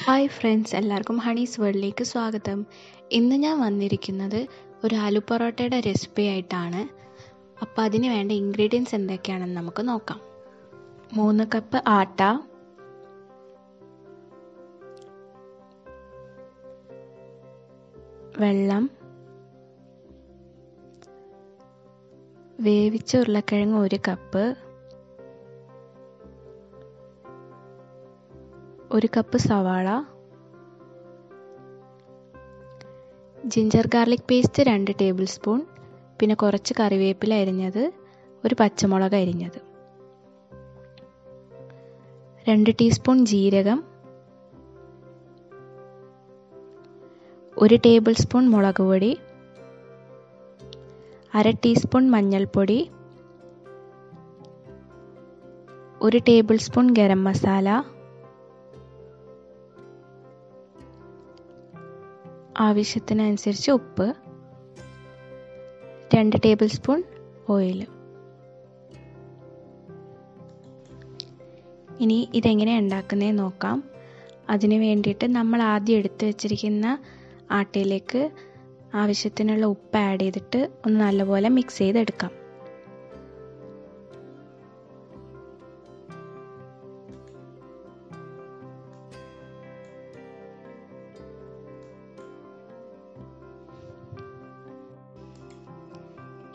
Hi friends, എല്ലാവർക്കും Honey's വേൾഡിലേക്ക് സ്വാഗതം. ഇന്ന് ഞാൻ വന്നിരിക്കുന്നത് ഒരു ആലു പൊറോട്ടയുടെ റെസിപ്പി ആയിട്ടാണ്. അപ്പോൾ അതിന് വേണ്ട ഇൻഗ്രീഡിയൻസ് എന്തൊക്കെയാണെന്ന് നമുക്ക് നോക്കാം. 3 കപ്പ് ആട്ട, വെള്ളം, വേവിച്ച ഉരുളക്കിഴങ്ങ് 1 കപ്പ്, 1 കപ്പ് സവാള, ginger garlic paste 2 table spoon, പിന്നെ കുറച്ച് കറിവേപ്പില അരിഞ്ഞത്, 1 പച്ചമുളക് അരിഞ്ഞത്, 2 ടീസ്പൂൺ ജീരകം, 1 ടേബിൾ സ്പൂൺ മുളക് പൊടി, 1/2 ടീസ്പൂൺ മഞ്ഞൾപ്പൊടി, 1 ടേബിൾ സ്പൂൺ ഗരം മസാല, ആവശ്യത്തിനനുസരിച്ച് ഉപ്പ്, 2 ടേബിൾ സ്പൂൺ ഓയിൽ. ഇനി ഇതെങ്ങനെ ഉണ്ടാക്കുന്നതെന്ന് നോക്കാം. അതിന് വേണ്ടിയിട്ട് നമ്മൾ ആദ്യം എടുത്ത് വെച്ചിരിക്കുന്ന ആട്ടയിലേക്ക് ആവശ്യത്തിനുള്ള ഉപ്പ് ആഡ് ചെയ്തിട്ട് ഒന്ന് നല്ലപോലെ മിക്സ് ചെയ്തെടുക്കാം.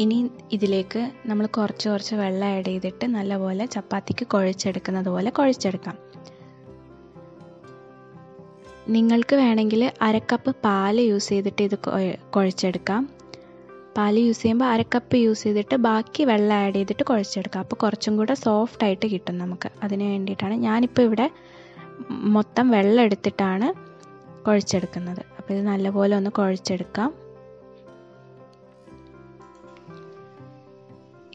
ഇനി ഇതിലേക്ക് നമ്മൾ കുറച്ച് വെള്ളം ആഡ് ചെയ്തിട്ട് നല്ലപോലെ ചപ്പാത്തിക്ക് കുഴച്ചെടുക്കുന്നത് പോലെ കുഴച്ചെടുക്കാം. നിങ്ങൾക്ക് വേണമെങ്കിൽ 1/2 കപ്പ് പാല് യൂസ് ചെയ്തിട്ട് ഇത് കുഴച്ചെടുക്കാം. പാല് യൂസ് ചെയ്യുമ്പോൾ 1/2 കപ്പ് യൂസ് ചെയ്തിട്ട് ബാക്കി വെള്ളം ആഡ് ചെയ്തിട്ട് കുഴച്ചെടുക്കാം. അപ്പോൾ കുറച്ചും കൂടെ സോഫ്റ്റ് ആയിട്ട് കിട്ടും നമുക്ക്. അതിന് വേണ്ടിയിട്ടാണ് ഞാനിപ്പോൾ ഇവിടെ മൊത്തം വെള്ളം എടുത്തിട്ടാണ് കുഴച്ചെടുക്കുന്നത്. അപ്പോൾ ഇത് നല്ലപോലെ ഒന്ന് കുഴച്ചെടുക്കാം.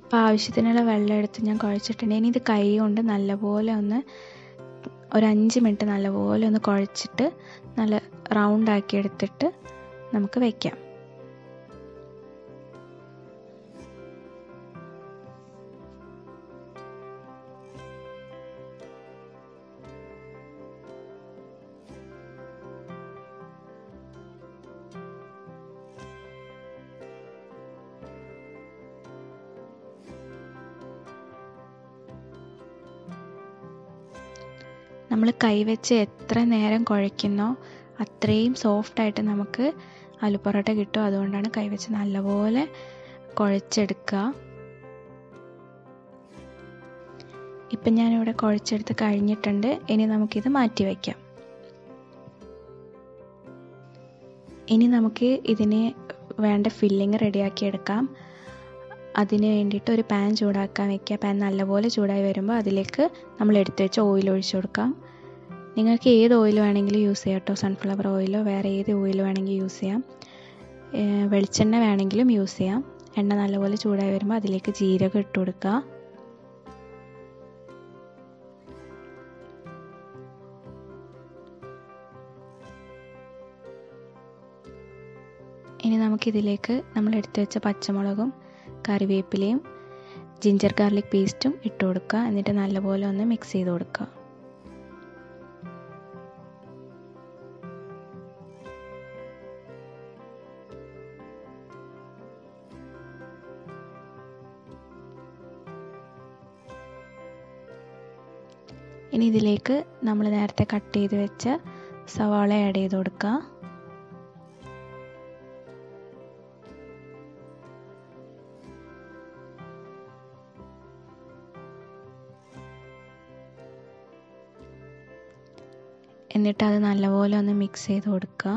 അപ്പോൾ ആവശ്യത്തിനുള്ള വെള്ളം എടുത്ത് ഞാൻ കുഴച്ചിട്ടുണ്ട്. ഇനി ഇത് കൈ കൊണ്ട് നല്ലപോലെ ഒന്ന് ഒരു 5 മിനിറ്റ് നല്ലപോലെ ഒന്ന് കുഴച്ചിട്ട് നല്ല റൗണ്ട് ആക്കി എടുത്തിട്ട് നമുക്ക് വയ്ക്കാം. നമ്മൾ കൈവച്ച് എത്ര നേരം കുഴയ്ക്കുന്നോ അത്രയും സോഫ്റ്റായിട്ട് നമുക്ക് ആലു പൊറോട്ട കിട്ടും. അതുകൊണ്ടാണ് കൈവച്ച് നല്ലപോലെ കുഴച്ചെടുക്കുക. ഇപ്പം ഞാനിവിടെ കുഴച്ചെടുത്ത് കഴിഞ്ഞിട്ടുണ്ട്. ഇനി നമുക്കിത് മാറ്റി വയ്ക്കാം. ഇനി നമുക്ക് ഇതിന് വേണ്ട ഫില്ലിങ് റെഡിയാക്കി എടുക്കാം. അതിന് വേണ്ടിയിട്ട് ഒരു പാൻ ചൂടാക്കാൻ വയ്ക്കുക. പാൻ നല്ലപോലെ ചൂടായി വരുമ്പോൾ അതിലേക്ക് നമ്മൾ എടുത്ത് വെച്ച് ഓയിൽ ഒഴിച്ചു കൊടുക്കാം. നിങ്ങൾക്ക് ഏത് ഓയിൽ വേണമെങ്കിലും യൂസ് ചെയ്യാം കേട്ടോ. സൺഫ്ലവർ ഓയിലോ വേറെ ഏത് ഓയിൽ വേണമെങ്കിലും യൂസ് ചെയ്യാം. വെളിച്ചെണ്ണ വേണമെങ്കിലും യൂസ് ചെയ്യാം. എണ്ണ നല്ലപോലെ ചൂടായി വരുമ്പോൾ അതിലേക്ക് ജീരകം ഇട്ട് കൊടുക്കുക. ഇനി നമുക്കിതിലേക്ക് നമ്മൾ എടുത്തു വെച്ച പച്ചമുളകും കറിവേപ്പിലയും ജിഞ്ചർ ഗാർലിക് പേസ്റ്റും ഇട്ട് കൊടുക്കുക. എന്നിട്ട് നല്ലപോലെ ഒന്ന് മിക്സ് ചെയ്ത് കൊടുക്കുക. ഇനി ഇതിലേക്ക് നമ്മൾ നേരത്തെ കട്ട് ചെയ്ത് വെച്ച സവാള ആഡ് ചെയ്ത് കൊടുക്കുക. എന്നിട്ട് അത് നല്ലപോലെ ഒന്ന് മിക്സ് ചെയ്ത് കൊടുക്കുക.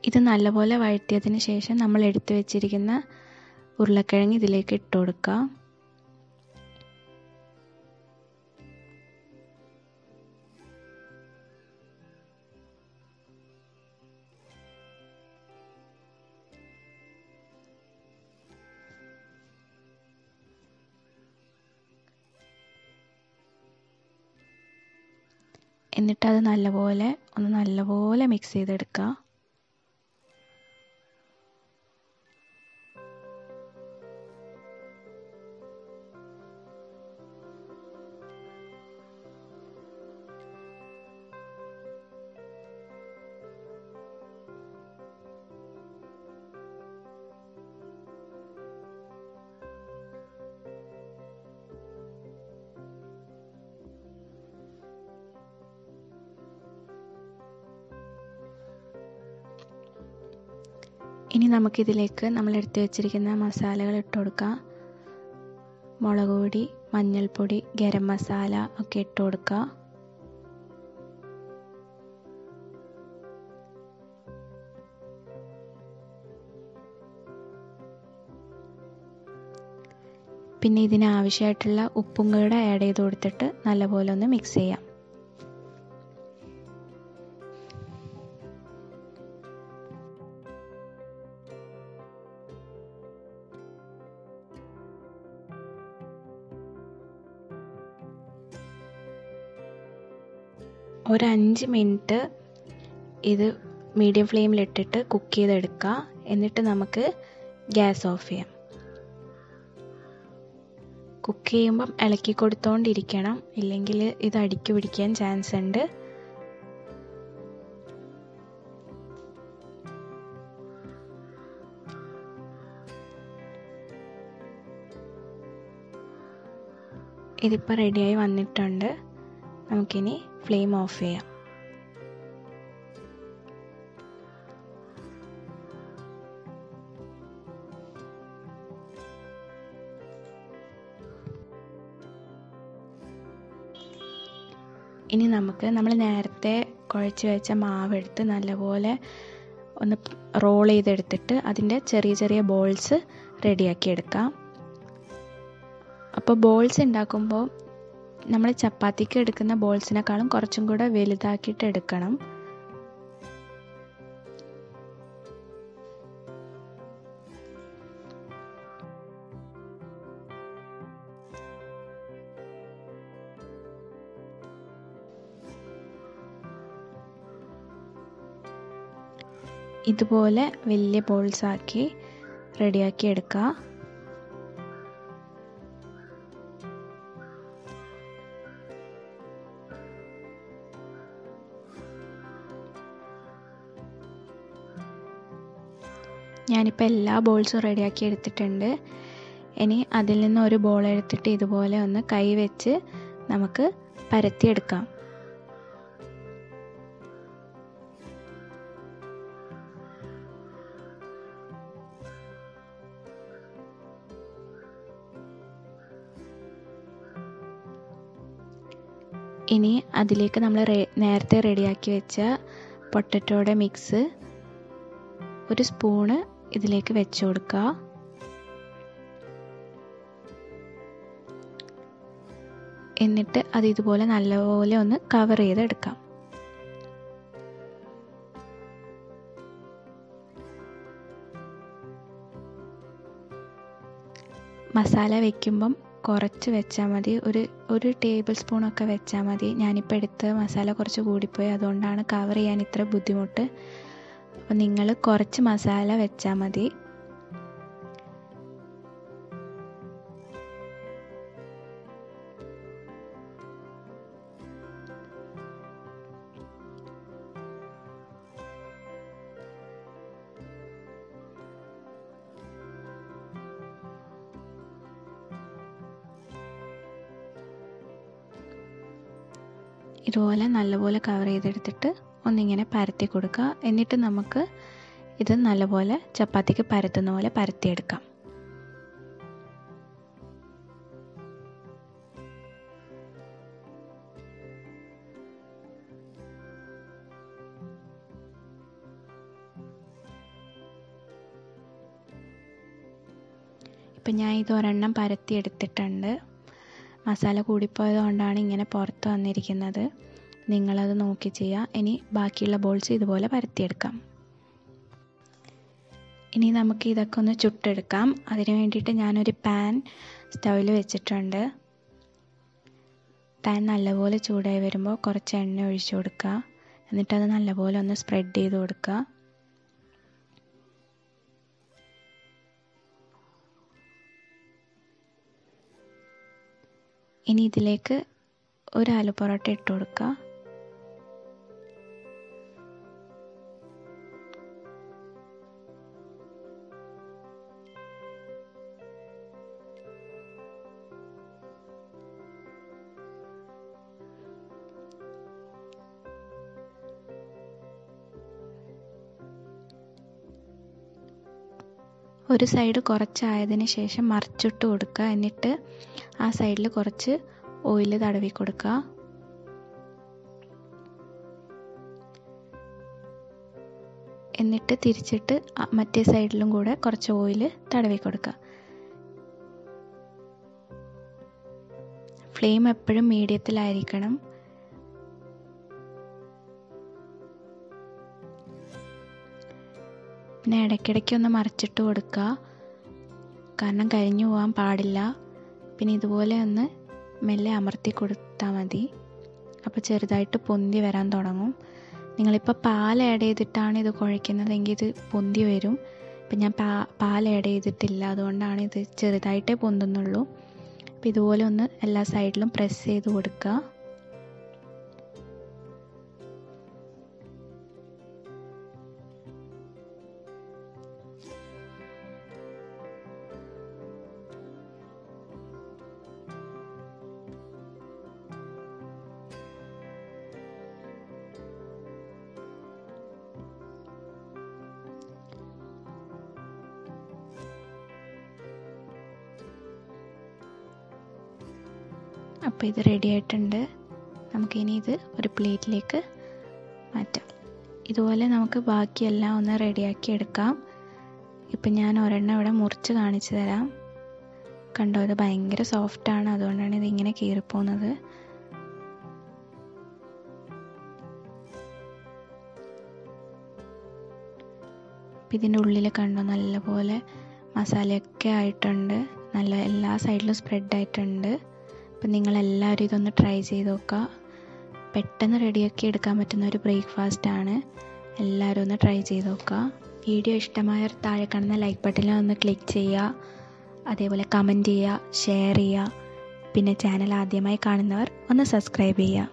ഇത് നല്ലപോലെ വഴറ്റിയതിന് ശേഷം നമ്മൾ എടുത്തു വെച്ചിരിക്കുന്ന ഉരുളക്കിഴങ്ങ് ഇതിലേക്ക് ഇട്ട് കൊടുക്കുക. എന്നിട്ടത് നല്ലപോലെ മിക്സ് ചെയ്തെടുക്കുക. ഇനി നമുക്കിതിലേക്ക് നമ്മൾ എടുത്തു വെച്ചിരിക്കുന്ന മസാലകൾ ഇട്ട് കൊടുക്കാം. മുളക് പൊടി, മഞ്ഞൾപ്പൊടി, ഗരം മസാല ഒക്കെ ഇട്ട് കൊടുക്കുക. പിന്നെ ഇതിനാവശ്യമായിട്ടുള്ള ഉപ്പും കൂടെ ആഡ് ചെയ്ത് കൊടുത്തിട്ട് നല്ലപോലെ ഒന്ന് മിക്സ് ചെയ്യാം. ഒരു 5 മിനിറ്റ് ഇത് മീഡിയം ഫ്ലെയിമിലിട്ടിട്ട് കുക്ക് ചെയ്തെടുക്കുക. എന്നിട്ട് നമുക്ക് ഗ്യാസ് ഓഫ് ചെയ്യാം. കുക്ക് ചെയ്യുമ്പം ഇളക്കി കൊടുത്തോണ്ടിരിക്കണം, ഇല്ലെങ്കിൽ ഇത് അടിക്ക് പിടിക്കാൻ ചാൻസ് ഉണ്ട്. ഇതിപ്പോൾ റെഡിയായി വന്നിട്ടുണ്ട്. നമുക്കിനി ഫ്ലെയിം ഓഫ് ചെയ്യാം. ഇനി നമ്മൾ നേരത്തെ കുഴച്ച് വെച്ച മാവെടുത്ത് നല്ലപോലെ ഒന്ന് റോൾ ചെയ്തെടുത്തിട്ട് അതിൻ്റെ ചെറിയ ചെറിയ ബോൾസ് റെഡിയാക്കി എടുക്കാം. അപ്പോൾ ബോൾസ് ഉണ്ടാക്കുമ്പോൾ നമ്മൾ ചപ്പാത്തിക്ക് എടുക്കുന്ന ബോൾസിനേക്കാളും കുറച്ചും കൂടെ വലുതാക്കിയിട്ട് എടുക്കണം. ഇതുപോലെ വലിയ ബോൾസ് ആക്കി റെഡിയാക്കി എടുക്കുക. ഞാനിപ്പോൾ എല്ലാ ബോൾസും റെഡിയാക്കി എടുത്തിട്ടുണ്ട്. ഇനി അതിൽ നിന്ന് ഒരു ബോൾ എടുത്തിട്ട് ഇതുപോലെ ഒന്ന് കൈ വെച്ച് നമുക്ക് പരത്തിയെടുക്കാം. ഇനി അതിലേക്ക് നമ്മൾ നേരത്തെ റെഡിയാക്കി വെച്ച പൊട്ടറ്റോയുടെ മിക്സ് ഒരു സ്പൂണ് ഇതിലേക്ക് വെച്ച് കൊടുക്കുക. എന്നിട്ട് അത് ഇതുപോലെ നല്ലപോലെ ഒന്ന് കവർ ചെയ്തെടുക്കാം. മസാല വയ്ക്കുമ്പം കുറച്ച് വെച്ചാൽ മതി, ഒരു ടേബിൾ സ്പൂണൊക്കെ വെച്ചാൽ മതി. ഞാനിപ്പോൾ എടുത്ത മസാല കുറച്ച് കൂടിപ്പോയി, അതുകൊണ്ടാണ് കവർ ചെയ്യാൻ ഇത്ര ബുദ്ധിമുട്ട്. അപ്പോൾ നിങ്ങൾ കുറച്ച് മസാല വെച്ചാൽ മതി. ഇതുപോലെ നല്ലപോലെ കവർ ചെയ്തെടുത്തിട്ട് ഒന്നിങ്ങനെ പരത്തി കൊടുക്കുക. എന്നിട്ട് നമുക്ക് ഇത് നല്ലപോലെ ചപ്പാത്തിക്ക് പരത്തുന്ന പോലെ പരത്തിയെടുക്കാം. ഇപ്പം ഞാൻ ഇത് ഒരെണ്ണം പരത്തിയെടുത്തിട്ടുണ്ട്. മസാല കൂടിപ്പോയത് കൊണ്ടാണ് ഇങ്ങനെ പുറത്ത് വന്നിരിക്കുന്നത്. നിങ്ങളത് നോക്കി ചെയ്യുക. ഇനി ബാക്കിയുള്ള ബോൾസ് ഇതുപോലെ പരത്തിയെടുക്കാം. ഇനി നമുക്ക് ഇതൊക്കെ ഒന്ന് ചുട്ടെടുക്കാം. അതിന് വേണ്ടിയിട്ട് ഞാനൊരു പാൻ സ്റ്റൗവിൽ വെച്ചിട്ടുണ്ട്. പാൻ നല്ലപോലെ ചൂടായി വരുമ്പോൾ കുറച്ച് എണ്ണ ഒഴിച്ചു കൊടുക്കുക. എന്നിട്ടത് നല്ലപോലെ ഒന്ന് സ്പ്രെഡ് ചെയ്ത് കൊടുക്കുക. ഇനി ഇതിലേക്ക് ഒരു ആലു പൊറോട്ട ഇട്ട് കൊടുക്കുക. ഒരു സൈഡ് കുറച്ചായതിന് ശേഷം മറിച്ചിട്ട് കൊടുക്കുക. എന്നിട്ട് ആ സൈഡിൽ കുറച്ച് ഓയിൽ തടവി കൊടുക്കുക. എന്നിട്ട് തിരിച്ചിട്ട് മറ്റേ സൈഡിലും കൂടെ കുറച്ച് ഓയിൽ തടവി കൊടുക്കുക. ഫ്ലെയിം എപ്പോഴും മീഡിയത്തിലായിരിക്കണം. പിന്നെ ഇടയ്ക്കിടയ്ക്ക് ഒന്ന് മറിച്ചിട്ട് കൊടുക്കുക, കാരണം കരിഞ്ഞു പോകാൻ പാടില്ല. പിന്നെ ഇതുപോലെ ഒന്ന് മെല്ലെ അമർത്തി കൊടുത്താൽ മതി. അപ്പോൾ ചെറുതായിട്ട് പൊന്തി വരാൻ തുടങ്ങും. നിങ്ങളിപ്പോൾ പാൽ ആഡ് ചെയ്തിട്ടാണ് ഇത് കുഴയ്ക്കുന്നതെങ്കിൽ ഇത് പൊന്തി വരും. ഇപ്പം ഞാൻ പാൽ ആഡ് ചെയ്തിട്ടില്ല, അതുകൊണ്ടാണ് ഇത് ചെറുതായിട്ടേ പൊന്തുന്നുള്ളൂ. അപ്പോൾ ഇതുപോലെ ഒന്ന് എല്ലാ സൈഡിലും പ്രസ് ചെയ്ത് കൊടുക്കുക. അപ്പോൾ ഇത് റെഡി ആയിട്ടുണ്ട്. നമുക്കിനി ഇത് ഒരു പ്ലേറ്റിലേക്ക് മാറ്റാം. ഇതുപോലെ നമുക്ക് ബാക്കിയെല്ലാം ഒന്ന് റെഡിയാക്കി എടുക്കാം. ഇപ്പം ഞാൻ ഒരെണ്ണം ഇവിടെ മുറിച്ച് കാണിച്ചു തരാം. കണ്ടോ, ഇത് ഭയങ്കര സോഫ്റ്റാണ്, അതുകൊണ്ടാണ് ഇതിങ്ങനെ കീറിപ്പോകുന്നത്. ഇതിൻ്റെ ഉള്ളിൽ കണ്ടോ നല്ലപോലെ മസാലയൊക്കെ ആയിട്ടുണ്ട്, നല്ല എല്ലാ സൈഡിലും സ്പ്രെഡ് ആയിട്ടുണ്ട്. അപ്പം നിങ്ങളെല്ലാവരും ഇതൊന്ന് ട്രൈ ചെയ്ത് നോക്കുക. പെട്ടെന്ന് റെഡിയാക്കി എടുക്കാൻ പറ്റുന്ന ഒരു ബ്രേക്ക്ഫാസ്റ്റാണ്. എല്ലാവരും ഒന്ന് ട്രൈ ചെയ്ത് നോക്കുക. വീഡിയോ ഇഷ്ടമായവർ താഴെ കാണുന്ന ലൈക്ക് ബട്ടണിൽ ഒന്ന് ക്ലിക്ക് ചെയ്യുക. അതേപോലെ കമൻറ്റ് ചെയ്യുക, ഷെയർ ചെയ്യുക. പിന്നെ ചാനൽ ആദ്യമായി കാണുന്നവർ ഒന്ന് സബ്സ്ക്രൈബ് ചെയ്യുക.